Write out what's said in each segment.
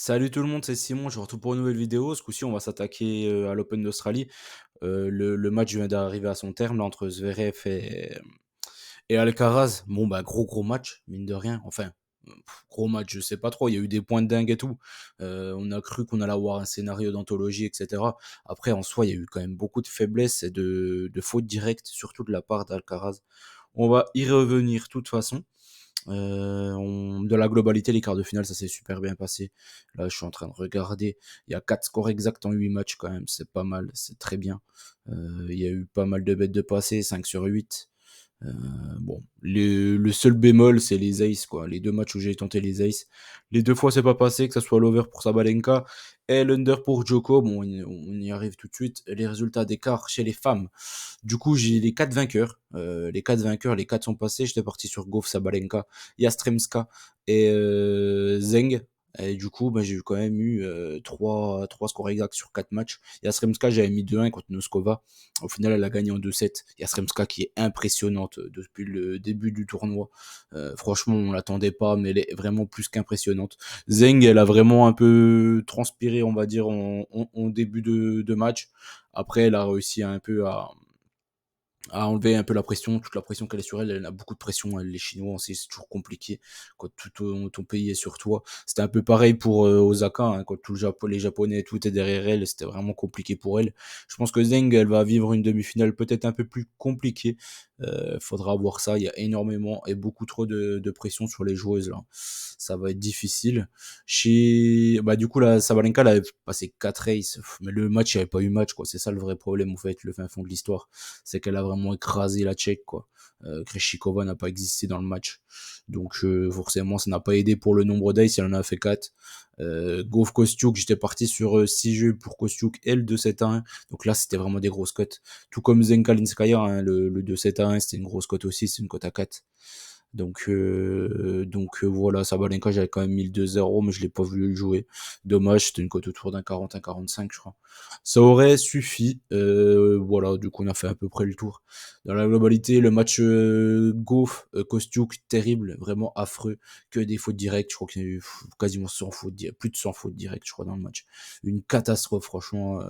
Salut tout le monde, c'est Simon, je retrouve pour une nouvelle vidéo. Ce coup-ci, on va s'attaquer à l'Open d'Australie. Le match vient d'arriver à son terme là, entre Zverev et Alcaraz. Bon, bah, gros match, mine de rien. Enfin, gros match, je sais pas trop. Il y a eu des points de dingue et tout. On a cru qu'on allait avoir un scénario d'anthologie, etc. Après, en soi, il y a eu quand même beaucoup de faiblesses et de fautes directes, surtout de la part d'Alcaraz. On va y revenir de toute façon. De la globalité, les quarts de finale, ça s'est super bien passé. Là, je suis en train de regarder. Il y a 4 scores exacts en 8 matchs quand même. C'est pas mal, c'est très bien. Il y a eu pas mal de bêtes de passé, 5 sur 8. Euh, bon, le seul bémol, c'est les aces, quoi. Les deux matchs où j'ai tenté les aces. Les deux fois, c'est pas passé, que ce soit l'over pour Sabalenka et l'under pour Djoko. Bon, on y arrive tout de suite. Les résultats d'écart chez les femmes. Du coup, j'ai les quatre vainqueurs. Les quatre sont passés. J'étais parti sur Goff, Sabalenka, Yastremska et Zeng. Et du coup, bah, j'ai quand même eu 3 scores exacts sur 4 matchs. Yastremska, j'avais mis 2-1 contre Noskova. Au final, elle a gagné en 2-7. Yastremska qui est impressionnante depuis le début du tournoi. Franchement, on l'attendait pas, mais elle est vraiment plus qu'impressionnante. Zeng, elle a vraiment un peu transpiré, on va dire, en début de match. Après, elle a réussi un peu à enlever un peu la pression, toute la pression qu'elle est sur elle, elle a beaucoup de pression, elle, les Chinois aussi, c'est toujours compliqué quand tout ton pays est sur toi. C'était un peu pareil pour Osaka, hein, quand tout le Japon, les Japonais, tout est derrière elle, c'était vraiment compliqué pour elle. Je pense que Zeng, elle va vivre une demi-finale peut-être un peu plus compliquée. Faudra voir ça, il y a énormément et beaucoup trop de pression sur les joueuses là. Ça va être difficile. Bah, du coup, la Sabalenka, elle avait passé 4 races, mais le match, il n'y avait pas eu match, quoi. C'est ça le vrai problème, en fait, le fin fond de l'histoire. C'est qu'elle a vraiment écrasé la Tchèque, quoi. Krejcikova n'a pas existé dans le match. Donc, forcément, ça n'a pas aidé pour le nombre d'aces, elle en a fait 4. Gauff Kostiuk, j'étais parti sur 6 jeux pour Kostiuk et le 2-7-1. Donc là, c'était vraiment des grosses cotes. Tout comme Zenka Linskaya, hein, le 2-7-1, c'était une grosse cote aussi, c'est une cote à 4. Voilà, Sabalenka, j'avais quand même mis le 2-0, mais je l'ai pas voulu le jouer. Dommage, c'était une cote autour d'un 40, un 45, je crois. Ça aurait suffi. Voilà, du coup, on a fait à peu près le tour. Dans la globalité, le match Goff, Kostiuk, terrible, vraiment affreux. Que des fautes directes. Je crois qu'il y a eu quasiment 100 fautes, plus de 100 fautes directes, je crois, dans le match. Une catastrophe, franchement.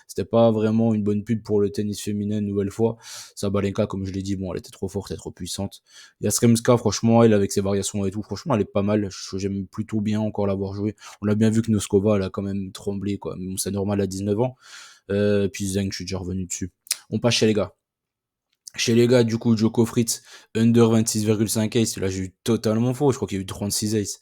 C'était pas vraiment une bonne pub pour le tennis féminin une nouvelle fois. Sabalenka, comme je l'ai dit, bon, elle était trop forte, elle est trop puissante. Yastremska, franchement, elle, avec ses variations et tout, franchement, elle est pas mal. J'aime plutôt bien encore l'avoir joué. On a bien vu que Noskova, elle a quand même tremblé, quoi. Mais bon, c'est normal à 19 ans. Puis Zeng, je suis déjà revenu dessus. On passe chez les gars. Chez les gars, du coup, Joko Fritz, under 26,5 ace. Là, j'ai eu totalement faux. Je crois qu'il y a eu 36 ace.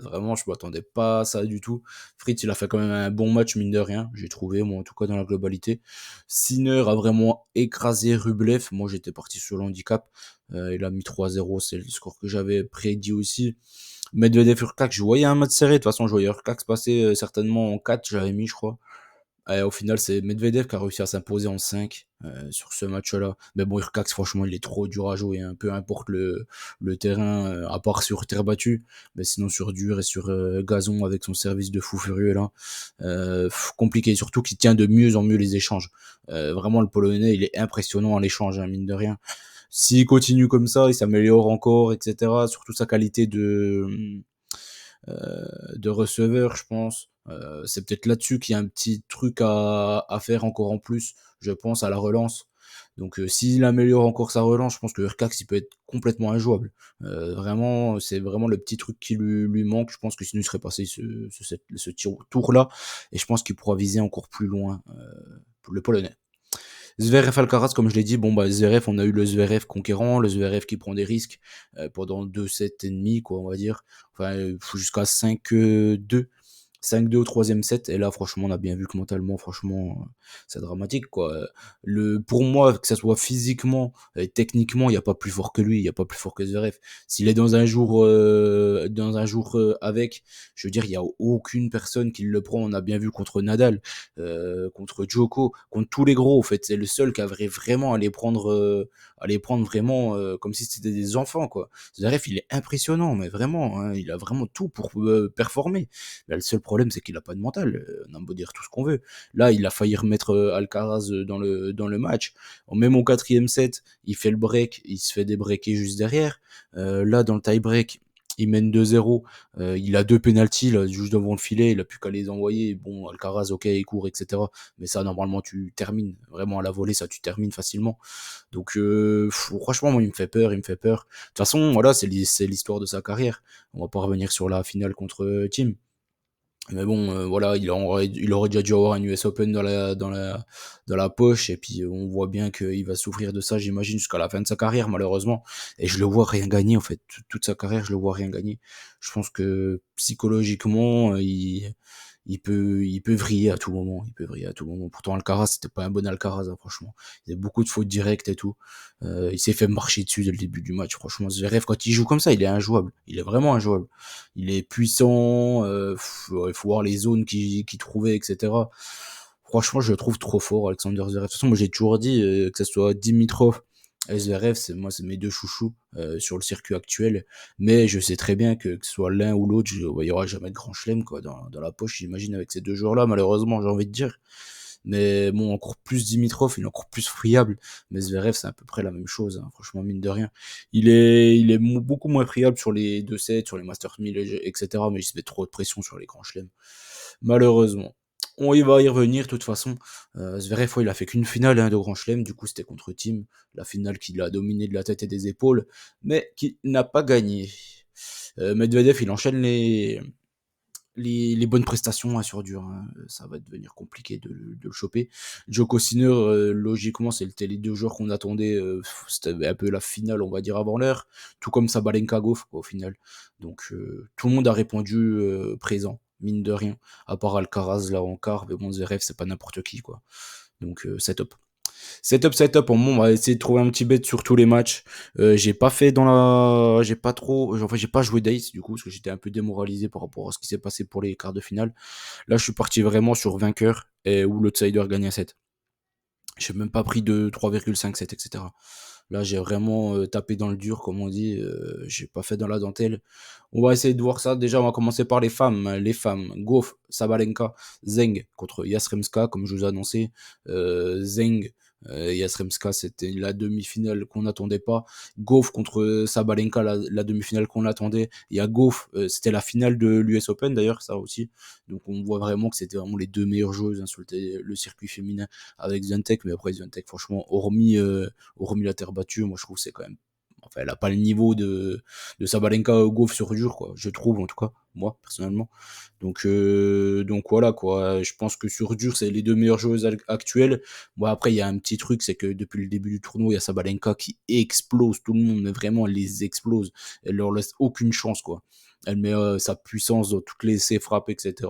Vraiment, je m'attendais pas à ça du tout. Fritz, il a fait quand même un bon match, mine de rien. J'ai trouvé, moi, en tout cas, dans la globalité. Sinner a vraiment écrasé Rublev. Moi, j'étais parti sur l'handicap. Il a mis 3-0. C'est le score que j'avais prédit aussi. Medvedev Urkak, je voyais un match serré. De toute façon, je voyais Urkak passer certainement en 4. J'avais mis, je crois. Et au final, c'est Medvedev qui a réussi à s'imposer en 5 sur ce match-là. Mais bon, Urcax, franchement, il est trop dur à jouer. Hein. Peu importe le terrain, à part sur terre battue, mais sinon sur dur et sur gazon avec son service de fou furieux là. Compliqué, surtout qu'il tient de mieux en mieux les échanges. Vraiment, le Polonais, il est impressionnant à l'échange, hein, mine de rien. S'il continue comme ça, il s'améliore encore, etc. Surtout sa qualité de receveur, je pense. C'est peut-être là-dessus qu'il y a un petit truc à faire encore en plus, je pense, à la relance. Donc s'il améliore encore sa relance, je pense que Urcax il peut être complètement injouable. Vraiment, c'est vraiment le petit truc qui lui manque. Je pense que sinon il serait passé ce tour-là, et je pense qu'il pourra viser encore plus loin pour le Polonais. Zverev Alcaraz, comme je l'ai dit, bon bah Zverev, on a eu le Zverev conquérant, le Zverev qui prend des risques pendant 2 sets et demi, quoi, on va dire. Enfin, jusqu'à 5-2. 5-2 au troisième set, et là, franchement, on a bien vu que mentalement, franchement, c'est dramatique, quoi. Pour moi, que ça soit physiquement et techniquement, il n'y a pas plus fort que lui, il n'y a pas plus fort que Zverev. S'il est dans un jour avec, je veux dire, il n'y a aucune personne qui le prend. On a bien vu contre Nadal, contre Djoko, contre tous les gros, en fait. C'est le seul qui a vraiment à les prendre vraiment comme si c'était des enfants, quoi. Zverev, il est impressionnant, mais vraiment, hein, il a vraiment tout pour performer. Là, le seul problème, c'est qu'il a pas de mental. On a beau dire tout ce qu'on veut. Là, il a failli remettre Alcaraz dans le match. Même au quatrième set, il fait le break, il se fait débreaker juste derrière. Là, dans le tie-break, il mène 2-0, il a 2 pénaltys là, juste devant le filet, il a plus qu'à les envoyer. Bon, Alcaraz, OK, il court et cetera, mais ça normalement tu termines. Vraiment à la volée, ça tu termines facilement. Donc franchement, moi il me fait peur, il me fait peur. De toute façon, voilà, c'est l'histoire de sa carrière. On va pas revenir sur la finale contre Thiem. Mais bon, voilà, il aurait déjà dû avoir un US Open dans la poche, et puis on voit bien qu'il va souffrir de ça, j'imagine, jusqu'à la fin de sa carrière, malheureusement. Et je le vois rien gagner, en fait. Toute sa carrière, je le vois rien gagner. Je pense que psychologiquement, il peut vriller à tout moment. Il peut vriller à tout moment. Pourtant, Alcaraz, c'était pas un bon Alcaraz, hein, franchement. Il y a beaucoup de fautes directes et tout. Il s'est fait marcher dessus dès le début du match. Franchement, Zverev, quand il joue comme ça, il est injouable. Il est vraiment injouable. Il est puissant. Il faut voir les zones qu'il trouvait, etc. Franchement, je le trouve trop fort, Alexander Zverev. De toute façon, moi, j'ai toujours dit, que ce soit Dimitrov et Zverev, c'est mes deux chouchous sur le circuit actuel. Mais je sais très bien que ce soit l'un ou l'autre, il y aura jamais de grand chelem quoi dans la poche, j'imagine, avec ces deux joueurs-là, malheureusement, j'ai envie de dire. Mais bon, encore plus Dimitrov, il est encore plus friable. Mais Zverev, c'est à peu près la même chose, hein, franchement, mine de rien. Il est beaucoup moins friable sur les 2 sets, sur les Masters 1000, etc. Mais il se met trop de pression sur les grands chelems, malheureusement. On y va y revenir, de toute façon. Zverev, ouais, il a fait qu'une finale, hein, de Grand Chelem, du coup c'était contre Team, la finale qu'il a dominée de la tête et des épaules, mais qu'il n'a pas gagné. Medvedev, il enchaîne les bonnes prestations, hein, sur dur, hein. Ça va devenir compliqué de le choper. Djoko Sinner, logiquement, c'était les deux joueurs qu'on attendait. C'était un peu la finale, on va dire, avant l'heure. Tout comme Sabalenka Goff, quoi, au final. Donc, tout le monde a répondu présent, mine de rien. À part Alcaraz, là, en quart. Mais bon, Zverev, c'est pas n'importe qui, quoi. Donc, c'est top. Setup. On va essayer de trouver un petit bet sur tous les matchs. J'ai pas trop, enfin, j'ai pas joué d'ace du coup, parce que j'étais un peu démoralisé par rapport à ce qui s'est passé pour les quarts de finale. Là, je suis parti vraiment sur vainqueur et où l'outsider gagne un 7. J'ai même pas pris de 3,57, etc. Là, j'ai vraiment tapé dans le dur, comme on dit. J'ai pas fait dans la dentelle. On va essayer de voir ça. Déjà, on va commencer par les femmes. Les femmes, Goff, Sabalenka, Zeng contre Yasremska, comme je vous ai annoncé. Zeng, Yasremska, c'était la demi-finale qu'on n'attendait pas. Goff contre Sabalenka, la demi-finale qu'on attendait. Il y a Goff, c'était la finale de l'US Open d'ailleurs, ça aussi. Donc on voit vraiment que c'était vraiment les deux meilleures joueuses, hein, sur le circuit féminin avec Zviantec. Mais après, Zviantec, franchement, hormis la terre battue, moi je trouve que c'est quand même. Enfin, elle a pas le niveau de Sabalenka au Goff sur dur, quoi. Je trouve, en tout cas, moi, personnellement. Donc voilà, quoi. Je pense que sur dur, c'est les deux meilleures joueuses actuelles. Bon, après, il y a un petit truc, c'est que depuis le début du tournoi, il y a Sabalenka qui explose tout le monde, mais vraiment, elle les explose. Elle leur laisse aucune chance, quoi. Elle met sa puissance dans ses frappes, etc.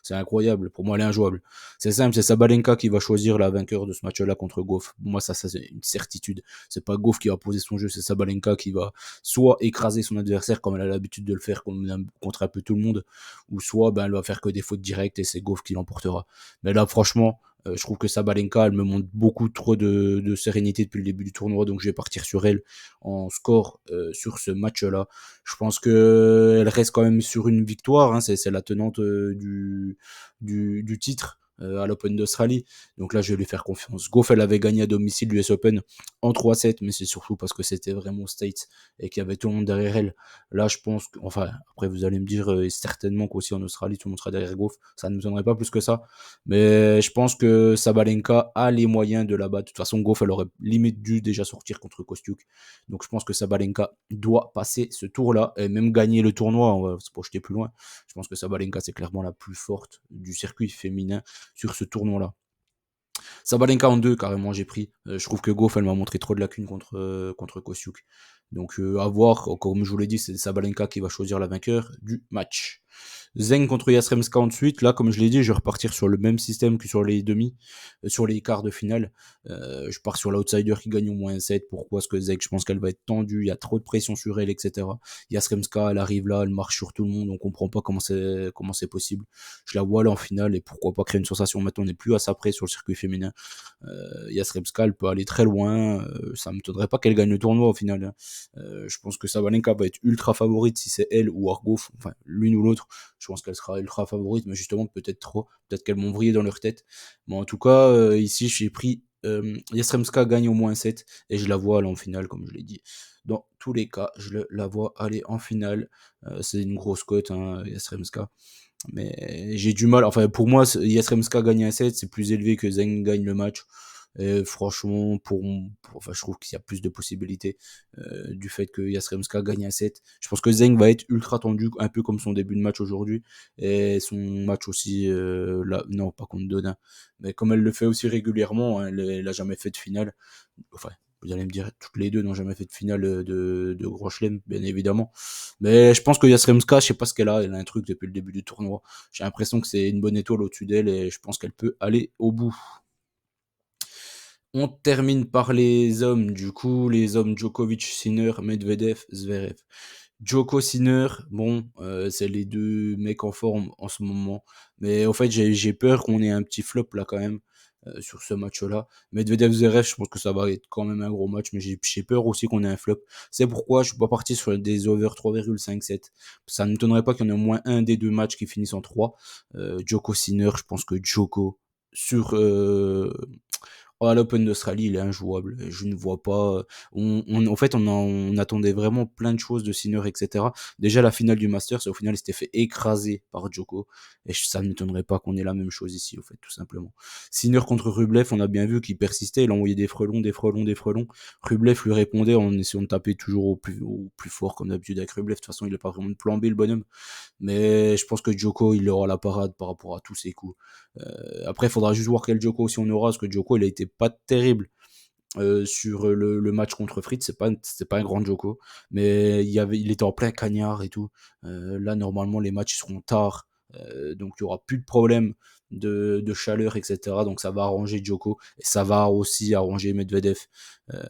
C'est incroyable. Pour moi, elle est injouable. C'est simple, c'est Sabalenka qui va choisir la vainqueur de ce match-là contre Goff. Pour moi, ça c'est une certitude. C'est pas Goff qui va poser son jeu, c'est Sabalenka qui va soit écraser son adversaire comme elle a l'habitude de le faire contre un peu tout le monde, ou soit elle va faire que des fautes directes et c'est Goff qui l'emportera. Mais là, franchement, je trouve que Sabalenka, elle me montre beaucoup trop de sérénité depuis le début du tournoi, donc je vais partir sur elle en score sur ce match-là. Je pense que elle reste quand même sur une victoire, hein, c'est la tenante du titre à l'Open d'Australie. Donc là, je vais lui faire confiance. Goff, elle avait gagné à domicile l'US Open en 3-7, mais c'est surtout parce que c'était vraiment States et qu'il y avait tout le monde derrière elle. Là, je pense que, enfin, après, vous allez me dire certainement qu'aussi en Australie, tout le monde sera derrière Goff. Ça ne me sonnerait pas plus que ça. Mais je pense que Sabalenka a les moyens de la battre. De toute façon, Goff, elle aurait limite dû déjà sortir contre Kostiuk. Donc je pense que Sabalenka doit passer ce tour-là et même gagner le tournoi. On va se projeter plus loin. Je pense que Sabalenka, c'est clairement la plus forte du circuit féminin sur ce tournoi-là. Sabalenka en deux, carrément, j'ai pris. Je trouve que Goff, elle m'a montré trop de lacunes contre Kostiuk. Donc, à voir, comme je vous l'ai dit, c'est Sabalenka qui va choisir la vainqueur du match. Zeng contre Yasremska ensuite. Là, comme je l'ai dit, je vais repartir sur le même système que sur les demi, sur les quarts de finale. Je pars sur l'outsider qui gagne au moins un 7. Pourquoi? Parce que Zeng, je pense qu'elle va être tendue, il y a trop de pression sur elle, etc. Yasremska, elle arrive là, elle marche sur tout le monde, on comprend pas comment c'est possible. Je la vois là en finale et pourquoi pas créer une sensation. Maintenant, on n'est plus à ça près sur le circuit féminin. Yasremska, elle peut aller très loin. Ça me m'étonnerait pas qu'elle gagne le tournoi au final, hein. Je pense que Sabalenka va être ultra favorite si c'est elle ou Argoff, enfin l'une ou l'autre. Je pense qu'elle sera ultra favorite, mais justement peut-être trop. Peut-être qu'elles m'ont vrillé dans leur tête. Mais en tout cas, ici j'ai pris Yasremska gagne au moins 7 et je la vois là en finale, comme je l'ai dit. Dans tous les cas, la vois aller en finale. C'est une grosse cote, hein, Yastremska. Mais j'ai du mal. Enfin, pour moi, Yastremska gagne un set, c'est plus élevé que Zeng gagne le match. Et franchement, enfin, je trouve qu'il y a plus de possibilités du fait que Yastremska gagne un set. Je pense que Zeng va être ultra tendu, un peu comme son début de match aujourd'hui. Et son match aussi, là, non, pas contre Dodin. Mais comme elle le fait aussi régulièrement, hein, elle a jamais fait de finale. Enfin, vous allez me dire, toutes les deux n'ont jamais fait de finale de Grand Chelem, bien évidemment. Mais je pense que Yastremska, je sais pas ce qu'elle a. Elle a un truc depuis le début du tournoi. J'ai l'impression que c'est une bonne étoile au-dessus d'elle et je pense qu'elle peut aller au bout. On termine par les hommes, du coup, les hommes Djokovic, Sinner, Medvedev, Zverev. Djoko Sinner, bon, c'est les deux mecs en forme en ce moment. Mais en fait, j'ai peur qu'on ait un petit flop là quand même sur ce match-là. Medvedev Zverev, je pense que ça va être quand même un gros match, mais j'ai peur aussi qu'on ait un flop. C'est pourquoi je suis pas parti sur des over 3,57. Ça ne m'étonnerait pas qu'il y en ait au moins un des deux matchs qui finissent en 3. Djoko Sinner, je pense que Djoko sur à l'Open d'Australie, il est injouable. Je ne vois pas. En fait, on attendait vraiment plein de choses de Sinner, etc. Déjà, la finale du Masters, au final, il s'était fait écraser par Djoko. Et ça ne m'étonnerait pas qu'on ait la même chose ici, au fait, tout simplement. Sinner contre Rublev, on a bien vu qu'il persistait. Il envoyait des frelons, des frelons, des frelons. Rublev lui répondait en essayant de taper toujours au plus fort, comme d'habitude avec Rublev. De toute façon, il n'a pas vraiment de plan B, le bonhomme. Mais je pense que Djoko, il aura la parade par rapport à tous ses coups. Après, il faudra juste voir quel Djoko aussi on aura, parce que Djoko, il a été pas terrible sur le match contre Fritz. C'est pas un grand Djoko, mais il était en plein cagnard et tout. Là, normalement, les matchs seront tard, donc il y aura plus de problème de chaleur, etc. Donc ça va arranger Djoko et ça va aussi arranger Medvedev. Euh,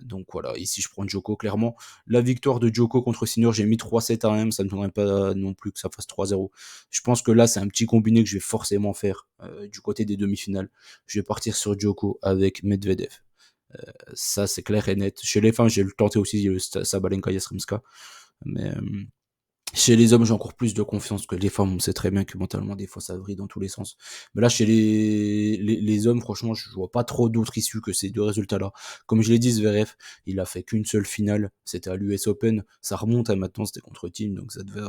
donc voilà, ici je prends Djoko clairement. La victoire de Djoko contre Sinner, j'ai mis 3-7 à 1, ça ne m'étonnerait pas non plus que ça fasse 3-0. Je pense que là c'est un petit combiné que je vais forcément faire du côté des demi-finales. Je vais partir sur Djoko avec Medvedev. Ça, c'est clair et net. Chez les femmes, j'ai tenté aussi Sabalenka Yastremska. Mais chez les hommes, j'ai encore plus de confiance que les femmes. On sait très bien que mentalement, des fois, ça vrille dans tous les sens. Mais là, chez les hommes, franchement, je vois pas trop d'autres issues que ces deux résultats-là. Comme je l'ai dit, Zverev, il a fait qu'une seule finale. C'était à l'US Open. Ça remonte à maintenant, c'était contre Team. Donc ça devait,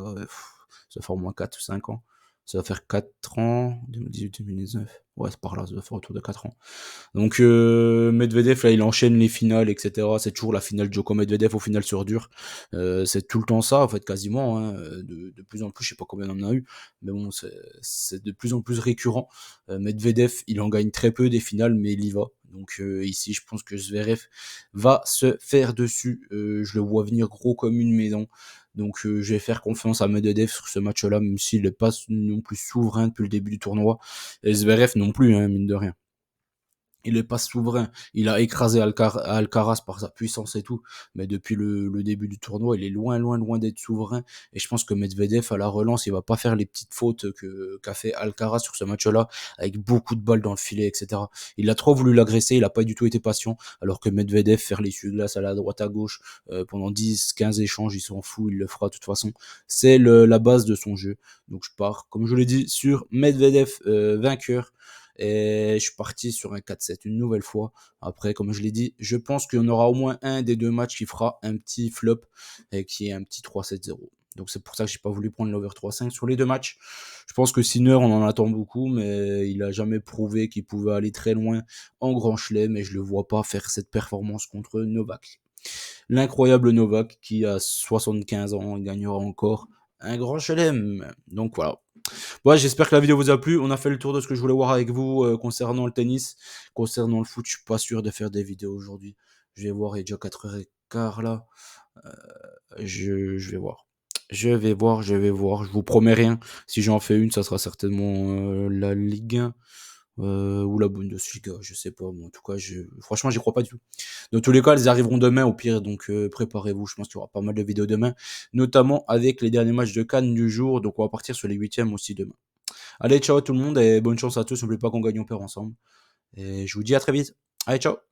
ça fait au moins 4 ou 5 ans. Ça va faire 4 ans, 2018-2019. Ouais, c'est par là, ça doit faire autour de 4 ans. Donc Medvedev, là, il enchaîne les finales, etc. C'est toujours la finale Djoko-Medvedev au final sur dur. C'est tout le temps ça, en fait, quasiment. Hein. De plus en plus, je sais pas combien on en a eu, mais bon, c'est de plus en plus récurrent. Medvedev, il en gagne très peu des finales, mais il y va. Donc ici, je pense que Zverev va se faire dessus. Je le vois venir gros comme une maison. Donc je vais faire confiance à Medvedev sur ce match-là, même s'il n'est pas non plus souverain depuis le début du tournoi. Et Zverev non plus, hein, mine de rien. Il est pas souverain. Il a écrasé Alcaraz par sa puissance et tout. Mais depuis le début du tournoi, il est loin, loin, loin d'être souverain. Et je pense que Medvedev, à la relance, il va pas faire les petites fautes qu'a fait Alcaraz sur ce match-là, avec beaucoup de balles dans le filet, etc. Il a trop voulu l'agresser, il a pas du tout été patient. Alors que Medvedev, faire les glace à la droite, à gauche, pendant 10, 15 échanges, il s'en fout, il le fera de toute façon. C'est la base de son jeu. Donc je pars, comme je l'ai dit, sur Medvedev vainqueur. Et je suis parti sur un 4-7 une nouvelle fois. Après, comme je l'ai dit, je pense qu'il y en aura au moins un des deux matchs qui fera un petit flop et qui est un petit 3-7-0. Donc c'est pour ça que j'ai pas voulu prendre l'over 3-5 sur les deux matchs. Je pense que Sinner, on en attend beaucoup, mais il a jamais prouvé qu'il pouvait aller très loin en Grand Chelem et je le vois pas faire cette performance contre Novak. L'incroyable Novak qui a 75 ans, il gagnera encore un Grand Chelem. Donc voilà. Ouais, j'espère que la vidéo vous a plu. On a fait le tour de ce que je voulais voir avec vous concernant le tennis. Concernant le foot, je suis pas sûr de faire des vidéos aujourd'hui. Je vais voir, il est déjà 4h15 là. Euh, je vais voir. Je vais voir. Je vous promets rien. Si j'en fais une, ça sera certainement la Ligue 1 ou la Bundesliga. Je sais pas. Mais en tout cas, franchement, j'y crois pas du tout. Dans tous les cas, elles arriveront demain au pire. Donc préparez-vous. Je pense qu'il y aura pas mal de vidéos demain. Notamment avec les derniers matchs de Cannes du jour. Donc on va partir sur les huitièmes aussi demain. Allez, ciao tout le monde et bonne chance à tous. N'oubliez pas qu'on gagne, on perd ensemble. Et je vous dis à très vite. Allez, ciao.